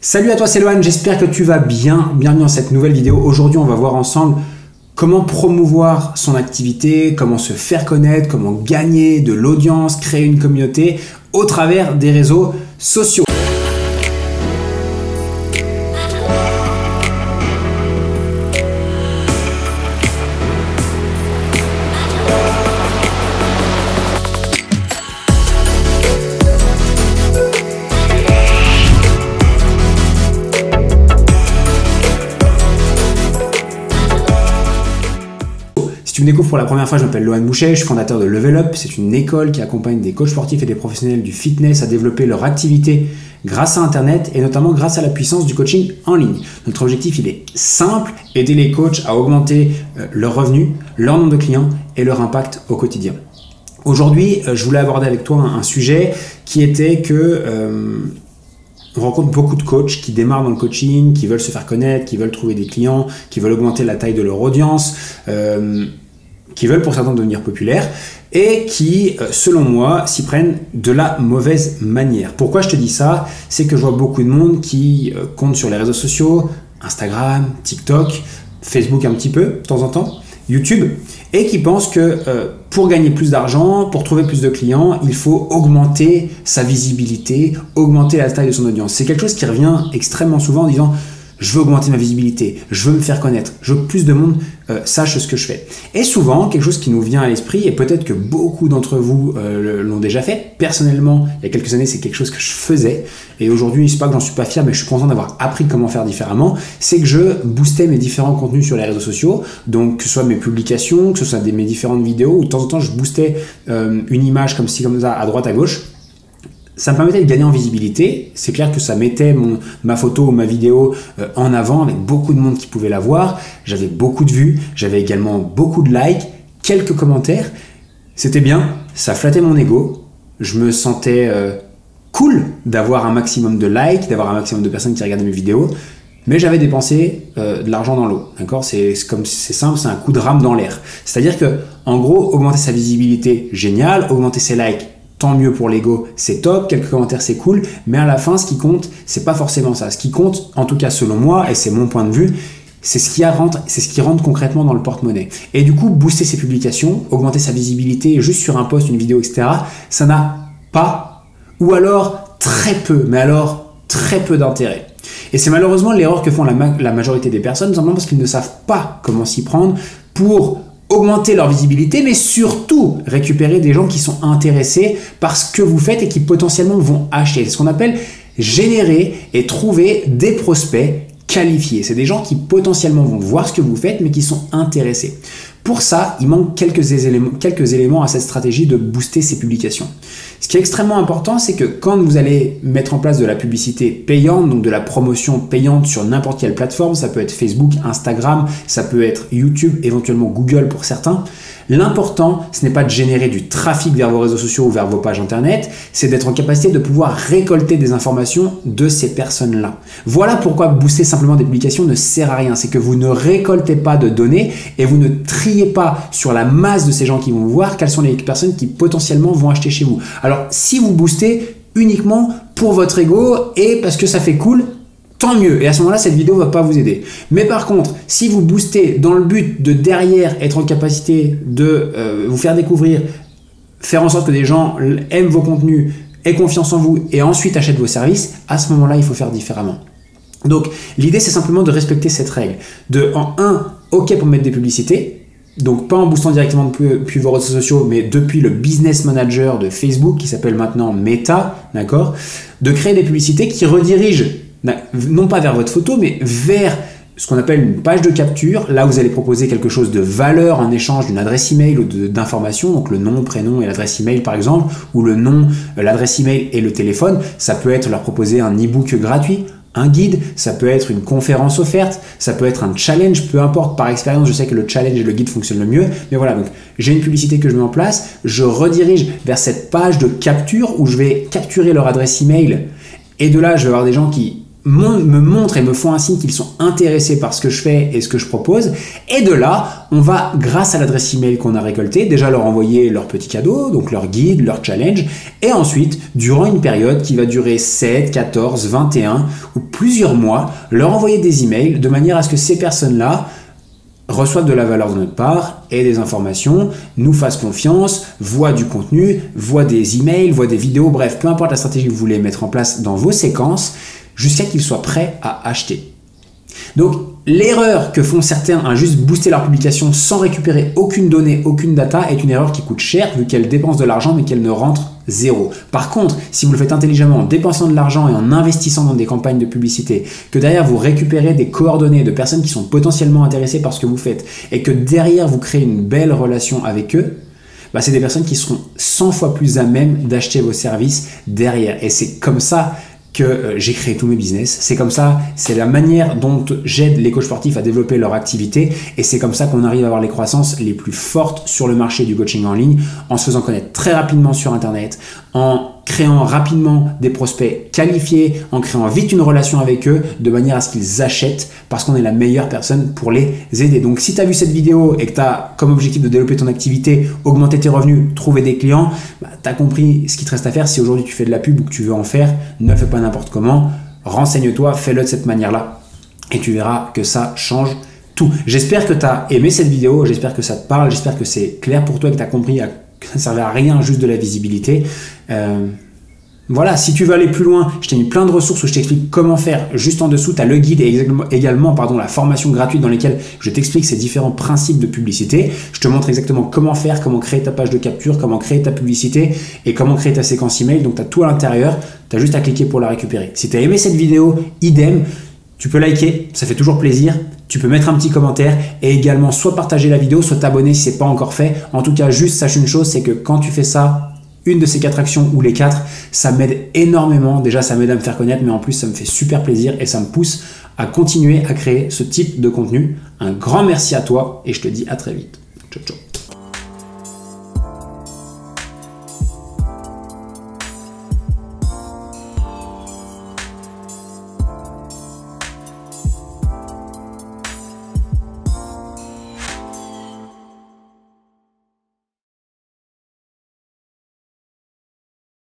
Salut à toi, c'est Lohan, j'espère que tu vas bien. Bienvenue dans cette nouvelle vidéo. Aujourd'hui, on va voir ensemble comment promouvoir son activité, comment se faire connaître, comment gagner de l'audience, créer une communauté au travers des réseaux sociaux. Si tu me découvres pour la première fois, je m'appelle Lohan Boucher, je suis fondateur de Level Up. C'est une école qui accompagne des coachs sportifs et des professionnels du fitness à développer leur activité grâce à Internet et notamment grâce à la puissance du coaching en ligne. Notre objectif, il est simple, aider les coachs à augmenter leurs revenus, leur nombre de clients et leur impact au quotidien. Aujourd'hui, je voulais aborder avec toi un sujet qui était que on rencontre beaucoup de coachs qui démarrent dans le coaching, qui veulent se faire connaître, qui veulent trouver des clients, qui veulent augmenter la taille de leur audience, qui veulent pour certains devenir populaires et qui, selon moi, s'y prennent de la mauvaise manière. Pourquoi je te dis ça? C'est que je vois beaucoup de monde qui compte sur les réseaux sociaux, Instagram, TikTok, Facebook un petit peu, de temps en temps, YouTube, et qui pensent que pour gagner plus d'argent, pour trouver plus de clients, il faut augmenter sa visibilité, augmenter la taille de son audience. C'est quelque chose qui revient extrêmement souvent en disant « je veux augmenter ma visibilité, je veux me faire connaître, je veux que plus de monde sache ce que je fais ». Et souvent, quelque chose qui nous vient à l'esprit, et peut-être que beaucoup d'entre vous l'ont déjà fait, personnellement, il y a quelques années, c'est quelque chose que je faisais, et aujourd'hui, c'est pas que j'en suis pas fier, mais je suis content d'avoir appris comment faire différemment, c'est que je boostais mes différents contenus sur les réseaux sociaux, donc que ce soit mes publications, que ce soit mes différentes vidéos, ou de temps en temps, je boostais une image comme ci, comme ça, à droite, à gauche. Ça me permettait de gagner en visibilité. C'est clair que ça mettait ma photo ou ma vidéo en avant avec beaucoup de monde qui pouvait la voir. J'avais beaucoup de vues, j'avais également beaucoup de likes, quelques commentaires. C'était bien, ça flattait mon ego. Je me sentais cool d'avoir un maximum de likes, d'avoir un maximum de personnes qui regardaient mes vidéos. Mais j'avais dépensé de l'argent dans l'eau. D'accord ? C'est simple, c'est un coup de rame dans l'air. C'est-à-dire que, en gros, augmenter sa visibilité, génial. Augmenter ses likes, tant mieux pour l'ego, c'est top, quelques commentaires c'est cool, mais à la fin ce qui compte, c'est pas forcément ça. Ce qui compte, en tout cas selon moi, et c'est mon point de vue, c'est ce qui rentre concrètement dans le porte-monnaie. Et du coup, booster ses publications, augmenter sa visibilité juste sur un post, une vidéo, etc., ça n'a pas, ou alors très peu, mais alors très peu d'intérêt. Et c'est malheureusement l'erreur que font la majorité des personnes, simplement parce qu'ils ne savent pas comment s'y prendre pour augmenter leur visibilité, mais surtout récupérer des gens qui sont intéressés par ce que vous faites et qui potentiellement vont acheter. C'est ce qu'on appelle générer et trouver des prospects qualifiés. C'est des gens qui potentiellement vont voir ce que vous faites, mais qui sont intéressés. Pour ça, il manque quelques éléments à cette stratégie de booster ses publications. Ce qui est extrêmement important, c'est que quand vous allez mettre en place de la publicité payante, donc de la promotion payante sur n'importe quelle plateforme, ça peut être Facebook, Instagram, ça peut être YouTube, éventuellement Google pour certains, l'important, ce n'est pas de générer du trafic vers vos réseaux sociaux ou vers vos pages internet, c'est d'être en capacité de pouvoir récolter des informations de ces personnes-là. Voilà pourquoi booster simplement des publications ne sert à rien. C'est que vous ne récoltez pas de données et vous ne triez pas sur la masse de ces gens qui vont vous voir quelles sont les personnes qui potentiellement vont acheter chez vous. Alors, si vous boostez uniquement pour votre ego et parce que ça fait cool, tant mieux. Et à ce moment-là, cette vidéo ne va pas vous aider. Mais par contre, si vous boostez dans le but de derrière être en capacité de vous faire découvrir, faire en sorte que des gens aiment vos contenus, aient confiance en vous et ensuite achètent vos services, à ce moment-là, il faut faire différemment. Donc, l'idée, c'est simplement de respecter cette règle. OK pour mettre des publicités. Donc pas en boostant directement depuis vos réseaux sociaux, mais depuis le business manager de Facebook qui s'appelle maintenant Meta, d'accord ? De créer des publicités qui redirigent non pas vers votre photo, mais vers ce qu'on appelle une page de capture. Là, vous allez proposer quelque chose de valeur en échange d'une adresse email ou d'informations, donc le nom, prénom et l'adresse email par exemple, ou le nom, l'adresse email et le téléphone. Ça peut être leur proposer un e-book gratuit, un guide, ça peut être une conférence offerte, ça peut être un challenge, peu importe, par expérience, je sais que le challenge et le guide fonctionnent le mieux, mais voilà, donc j'ai une publicité que je mets en place, je redirige vers cette page de capture où je vais capturer leur adresse email, et de là, je vais avoir des gens qui me montrent et me font un signe qu'ils sont intéressés par ce que je fais et ce que je propose. Et de là, on va, grâce à l'adresse email qu'on a récoltée, déjà leur envoyer leur petit cadeau, donc leur guide, leur challenge, et ensuite, durant une période qui va durer 7, 14, 21 ou plusieurs mois, leur envoyer des emails de manière à ce que ces personnes-là reçoivent de la valeur de notre part et des informations, nous fassent confiance, voient du contenu, voient des emails, voient des vidéos, bref, peu importe la stratégie que vous voulez mettre en place dans vos séquences, jusqu'à qu'ils soient prêts à acheter. Donc, l'erreur que font certains à juste booster leur publication sans récupérer aucune donnée, aucune data est une erreur qui coûte cher vu qu'elle dépense de l'argent mais qu'elle ne rentre zéro. Par contre, si vous le faites intelligemment en dépensant de l'argent et en investissant dans des campagnes de publicité, que derrière vous récupérez des coordonnées de personnes qui sont potentiellement intéressées par ce que vous faites et que derrière vous créez une belle relation avec eux, bah c'est des personnes qui seront 100 fois plus à même d'acheter vos services derrière. Et c'est comme ça que j'ai créé tous mes business. C'est comme ça, c'est la manière dont j'aide les coachs sportifs à développer leur activité et c'est comme ça qu'on arrive à avoir les croissances les plus fortes sur le marché du coaching en ligne en se faisant connaître très rapidement sur Internet, en créant rapidement des prospects qualifiés, en créant vite une relation avec eux de manière à ce qu'ils achètent parce qu'on est la meilleure personne pour les aider. Donc si tu as vu cette vidéo et que tu as comme objectif de développer ton activité, augmenter tes revenus, trouver des clients, bah, tu as compris ce qu'il te reste à faire. Si aujourd'hui tu fais de la pub ou que tu veux en faire, ne le fais pas n'importe comment, renseigne-toi, fais-le de cette manière-là et tu verras que ça change tout. J'espère que tu as aimé cette vidéo, j'espère que ça te parle, j'espère que c'est clair pour toi et que tu as compris que ça ne servait à rien, juste de la visibilité. Voilà, si tu veux aller plus loin, je t'ai mis plein de ressources où je t'explique comment faire. Juste en dessous, tu as le guide et également la formation gratuite dans laquelle je t'explique ces différents principes de publicité. Je te montre exactement comment faire, comment créer ta page de capture, comment créer ta publicité et comment créer ta séquence email. Donc tu as tout à l'intérieur, tu as juste à cliquer pour la récupérer. Si tu as aimé cette vidéo, idem, tu peux liker, ça fait toujours plaisir. Tu peux mettre un petit commentaire et également soit partager la vidéo, soit t'abonner si ce n'est pas encore fait. En tout cas, juste sache une chose, c'est que quand tu fais ça, une de ces 4 actions ou les 4, ça m'aide énormément. Déjà, ça m'aide à me faire connaître, mais en plus, ça me fait super plaisir et ça me pousse à continuer à créer ce type de contenu. Un grand merci à toi et je te dis à très vite. Ciao, ciao.